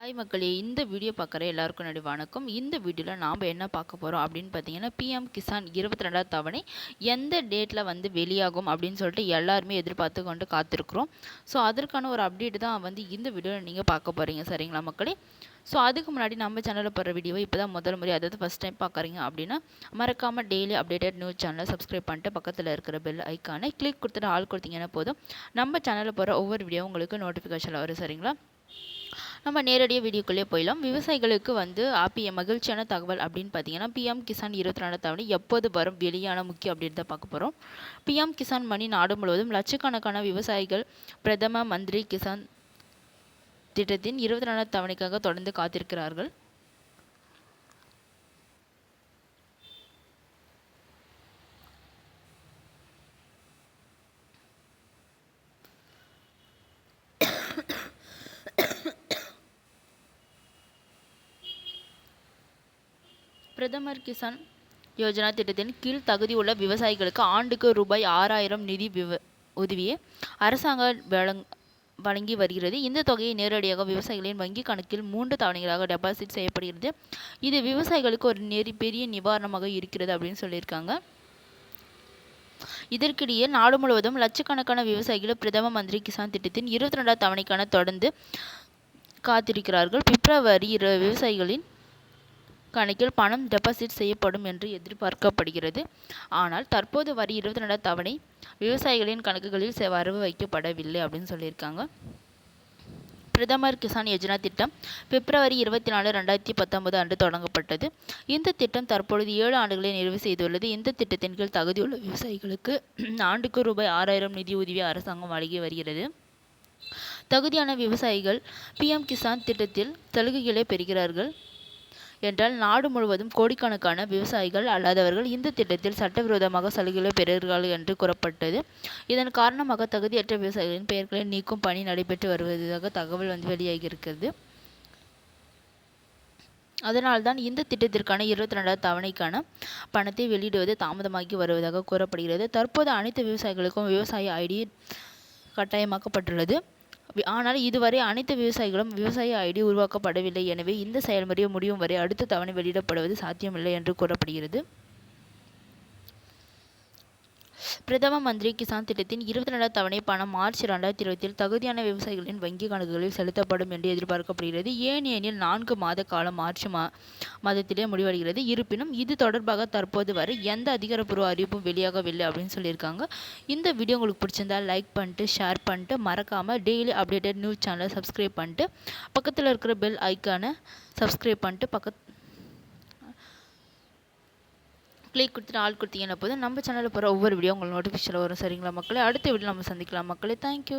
Hi மக்களே, இந்த video பார்க்குற எல்லாருக்கும் நன்றி வணக்கம். இந்த வீடியோவில் நாம் என்ன பார்க்க போகிறோம் அப்படின்னு பார்த்தீங்கன்னா, பிஎம் கிசான் 22வது தவணை எந்த டேட்டில் வெளியாகும் அப்படின்னு சொல்லிட்டு எல்லாருமே எதிர்பார்த்து கொண்டு காத்திருக்கிறோம். ஸோ அதற்கான ஒரு அப்டேட் தான் இந்த வீடியோவில் நீங்கள் பார்க்க போகிறீங்க, சரிங்களா மக்களே? ஸோ அதுக்கு முன்னாடி நம்ம சேனலில் போகிற வீடியோவை இப்போ தான் முதல் முறை, அதாவது ஃபஸ்ட் டைம் பார்க்குறீங்க அப்படின்னா மறக்காமல் டெய்லி அப்டேட்டட் நியூஸ் சேனலை சப்ஸ்கிரைப் பண்ணிட்டு பக்கத்தில் இருக்கிற பெல் ஐக்கானை கிளிக் கொடுத்துட்டு ஆள் கொடுத்தீங்கன்னா போதும் நம்ம சேனலில் போகிற ஒவ்வொரு வீடியோ உங்களுக்கு நோட்டிஃபிகேஷனில் வரும், சரிங்களா? நம்ம நேரடியாக வீடியோக்குள்ளே போயிடலாம். விவசாயிகளுக்கு மகிழ்ச்சியான தகவல் அப்படின்னு பார்த்தீங்கன்னா, பிஎம் கிசான் 22 தவணை எப்போது வரும், வெளியான முக்கிய அப்டேட் தான் பார்க்க போகிறோம். பிஎம் கிசான் மணி நாடு முழுவதும் லட்சக்கணக்கான விவசாயிகள் பிரதம மந்திரி கிசான் திட்டத்தின் 22 தவணைக்காக தொடர்ந்து காத்திருக்கிறார்கள். பிரதமர் கிசான் யோஜனா திட்டத்தின் கீழ் தகுதியுள்ள விவசாயிகளுக்கு ஆண்டுக்கு ரூபாய் 6000 நிதி உதவியை அரசாங்கம் வழங்கி வருகிறது. இந்த தொகையை நேரடியாக விவசாயிகளின் வங்கி கணக்கில் 3 தவணைகளாக டெபாசிட் செய்யப்படுகிறது. இது விவசாயிகளுக்கு ஒரு பெரிய நிவாரணமாக இருக்கிறது அப்படின்னு சொல்லியிருக்காங்க. இதற்கிடையே நாடு முழுவதும் லட்சக்கணக்கான விவசாயிகள் பிரதம மந்திரி கிசான் திட்டத்தின் 22வது தவணைக்கான தொடர்ந்து காத்திருக்கிறார்கள். பிப்ரவரி விவசாயிகளின் கணக்கில் பணம் டெபாசிட் செய்யப்படும் என்று எதிர்பார்க்கப்படுகிறது. ஆனால் தற்போது வரி 22 தவணை விவசாயிகளின் கணக்குகளில் வரவு வைக்கப்படவில்லை அப்படின்னு சொல்லியிருக்காங்க. பிரதமர் கிசான் யோஜனா திட்டம் பிப்ரவரி 24, 2019 அன்று தொடங்கப்பட்டது. இந்த திட்டம் தற்பொழுது 7 ஆண்டுகளை நிறைவு செய்துள்ளது. இந்த திட்டத்தின் கீழ் தகுதியுள்ள விவசாயிகளுக்கு ஆண்டுக்கு ரூபாய் 6000 நிதி உதவி அரசாங்கம் வழங்கி வருகிறது. தகுதியான விவசாயிகள் பிஎம் கிசான் திட்டத்தில் சலுகைகளை பெறுகிறார்கள் என்றால் நாடு முழுவதும் கோடிக்கணக்கான விவசாயிகள் அல்லாதவர்கள் இந்த திட்டத்தில் சட்டவிரோதமாக சலுகைகளை பெறுகிறார்கள் என்று கூறப்பட்டது. இதன் காரணமாக தகுதியற்ற விவசாயிகளின் பெயர்களை நீக்கும் பணி நடைபெற்று வருவதாக தகவல் வெளியாகியிருக்கிறது. அதனால்தான் இந்த திட்டத்திற்கான 22வது தவணைக்கான பணத்தை வெளியிடுவது தாமதமாகி வருவதாக கூறப்படுகிறது. தற்போது அனைத்து விவசாயிகளுக்கும் விவசாய ஐடி கட்டாயமாக்கப்பட்டுள்ளது. ஆனால் இதுவரை அனைத்து விவசாயிகளும் விவசாய ஐடி உருவாக்கப்படவில்லை. எனவே இந்த செயல்முறை முடியும் வரை அடுத்த தவணை வெளியிடப்படுவது சாத்தியமில்லை என்று கூறப்படுகிறது. பிரதம மந்திரி கிசான் திட்டத்தின் 22வது தவணை பணம் மார்ச் 2020 தகுதியான விவசாயிகளின் வங்கி கணக்குகளில் செலுத்தப்படும் என்று எதிர்பார்க்கப்படுகிறது. ஏனெனில் 4 மாத காலம் மார்ச் மாதத்திலே முடிவடைகிறது. இருப்பினும் இது தொடர்பாக தற்போது வரை எந்த அதிகாரப்பூர்வ அறிவிப்பும் வெளியாகவில்லை அப்படின்னு சொல்லியிருக்காங்க. இந்த வீடியோ உங்களுக்கு பிடிச்சிருந்தா லைக் பண்ணிட்டு ஷேர் பண்ணிட்டு மறக்காமல் டெய்லி அப்டேட்டட் நியூஸ் சேனலை சப்ஸ்கிரைப் பண்ணிட்டு பக்கத்தில் இருக்கிற பெல் ஐக்கானை சப்ஸ்கிரைப் பண்ணிட்டு கிளிக் கொடுத்துட்டு ஆள் கொடுத்தீங்கன்னா போதும் நம்ம சேனலில் போகிற ஒவ்வொரு வீடியோ உங்களுக்கு நோட்டிஃபிகேஷன் வரும், சரிங்களா மக்களே? அடுத்த வீடியோ நம்ம சந்திக்கலாம் மக்களே. தேங்க்யூ.